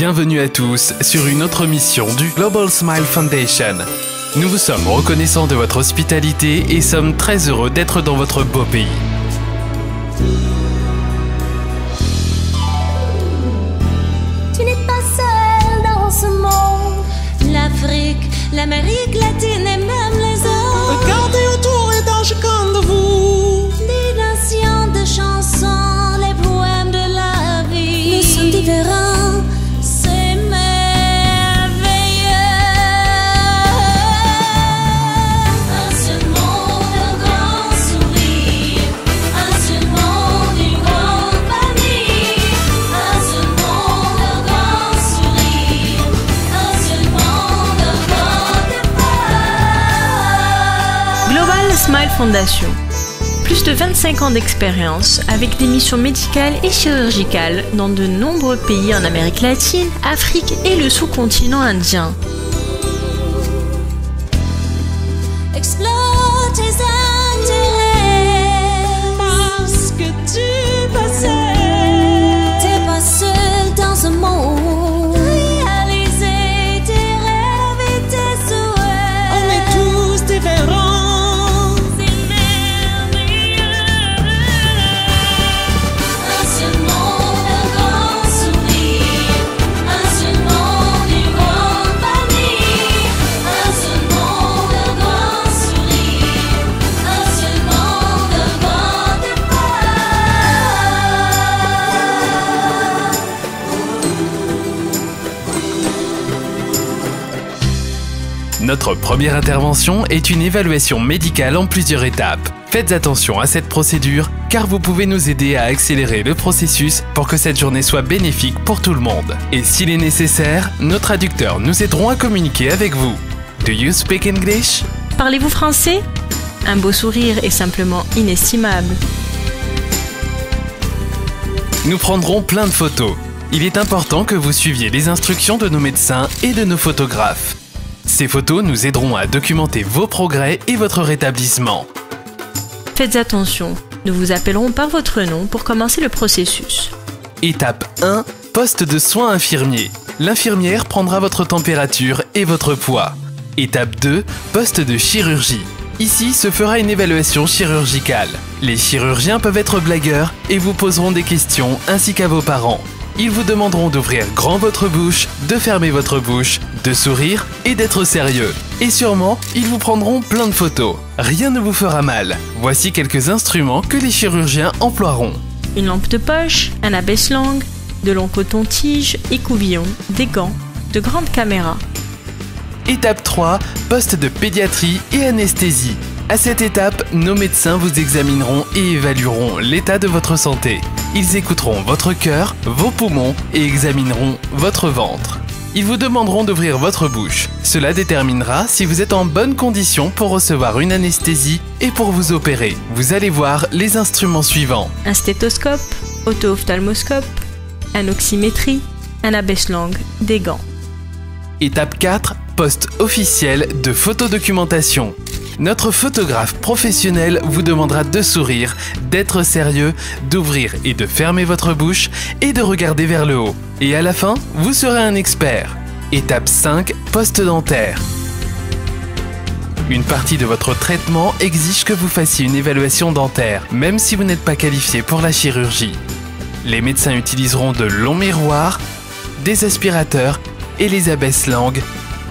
Bienvenue à tous sur une autre mission du Global Smile Foundation. Nous vous sommes reconnaissants de votre hospitalité et sommes très heureux d'être dans votre beau pays. Tu n'es pas seul dans ce monde. L'Afrique, l'Amérique latine et même les autres. Regardez autour et dans chacun de vous. Des nations de chansons, les poèmes de la vie. Nous sommes différents, c'est merveilleux. Un seul monde, un grand sourire. Un seul monde, une grande famille. Un seul monde, un grand sourire. Un seul monde, un grand départ. Global Smile Foundation. Plus de 25 ans d'expérience avec des missions médicales et chirurgicales dans de nombreux pays en Amérique latine, Afrique et le sous-continent indien. Explore tes intérêts. Parce que tu passais. T'es pas seul dans ce monde. Réaliser tes rêves et tes souhaits. On est tous différents. C'est merveilleux. Un seul monde, un grand sourire. Un seul monde, une grande famille. Un seul monde, un grand sourire. Un seul monde, un grand départ. Notre première intervention est une évaluation médicale en plusieurs étapes. Faites attention à cette procédure car vous pouvez nous aider à accélérer le processus pour que cette journée soit bénéfique pour tout le monde. Et s'il est nécessaire, nos traducteurs nous aideront à communiquer avec vous. Do you speak English? Parlez-vous français? Un beau sourire est simplement inestimable. Nous prendrons plein de photos. Il est important que vous suiviez les instructions de nos médecins et de nos photographes. Ces photos nous aideront à documenter vos progrès et votre rétablissement. Faites attention, nous vous appellerons par votre nom pour commencer le processus. Étape 1, poste de soins infirmier. L'infirmière prendra votre température et votre poids. Étape 2, poste de chirurgie. Ici se fera une évaluation chirurgicale. Les chirurgiens peuvent être blagueurs et vous poseront des questions ainsi qu'à vos parents. Ils vous demanderont d'ouvrir grand votre bouche, de fermer votre bouche, de sourire et d'être sérieux. Et sûrement, ils vous prendront plein de photos. Rien ne vous fera mal. Voici quelques instruments que les chirurgiens emploieront. Une lampe de poche, un abaisse-langue, de longs cotons-tiges, écouvillons, des gants, de grandes caméras. Étape 3, poste de pédiatrie et anesthésie. À cette étape, nos médecins vous examineront et évalueront l'état de votre santé. Ils écouteront votre cœur, vos poumons et examineront votre ventre. Ils vous demanderont d'ouvrir votre bouche. Cela déterminera si vous êtes en bonne condition pour recevoir une anesthésie et pour vous opérer. Vous allez voir les instruments suivants. Un stéthoscope, auto-ophtalmoscope, un oxymétrie, un abaisse-langue, des gants. Étape 4, poste officiel de photodocumentation. Notre photographe professionnel vous demandera de sourire, d'être sérieux, d'ouvrir et de fermer votre bouche et de regarder vers le haut. Et à la fin, vous serez un expert. Étape 5, poste dentaire. Une partie de votre traitement exige que vous fassiez une évaluation dentaire, même si vous n'êtes pas qualifié pour la chirurgie. Les médecins utiliseront de longs miroirs, des aspirateurs et les abaisse-langues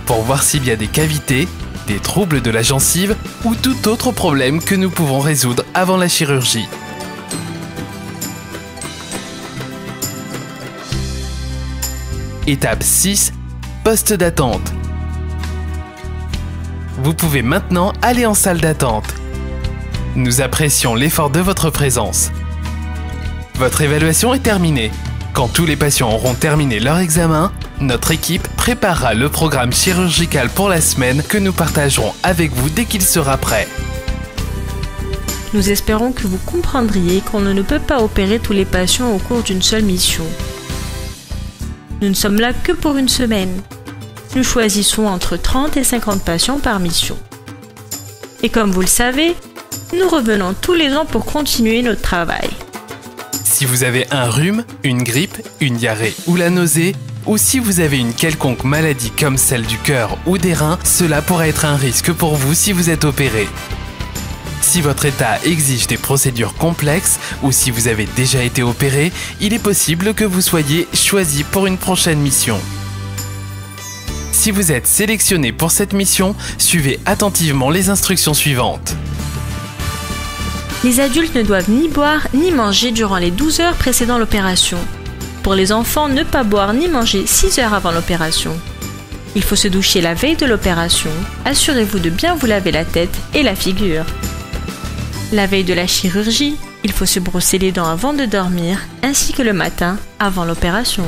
pour voir s'il y a des cavités, des troubles de la gencive ou tout autre problème que nous pouvons résoudre avant la chirurgie. Étape 6, poste d'attente. Vous pouvez maintenant aller en salle d'attente. Nous apprécions l'effort de votre présence. Votre évaluation est terminée. Quand tous les patients auront terminé leur examen, notre équipe préparera le programme chirurgical pour la semaine que nous partagerons avec vous dès qu'il sera prêt. Nous espérons que vous comprendriez qu'on ne peut pas opérer tous les patients au cours d'une seule mission. Nous ne sommes là que pour une semaine. Nous choisissons entre 30 et 50 patients par mission. Et comme vous le savez, nous revenons tous les ans pour continuer notre travail. Si vous avez un rhume, une grippe, une diarrhée ou la nausée, Ou si vous avez une quelconque maladie comme celle du cœur ou des reins, cela pourrait être un risque pour vous si vous êtes opéré. Si votre état exige des procédures complexes ou si vous avez déjà été opéré, il est possible que vous soyez choisi pour une prochaine mission. Si vous êtes sélectionné pour cette mission, suivez attentivement les instructions suivantes. Les adultes ne doivent ni boire ni manger durant les 12 heures précédant l'opération. Pour les enfants, ne pas boire ni manger 6 heures avant l'opération. Il faut se doucher la veille de l'opération. Assurez-vous de bien vous laver la tête et la figure. La veille de la chirurgie, il faut se brosser les dents avant de dormir, ainsi que le matin avant l'opération.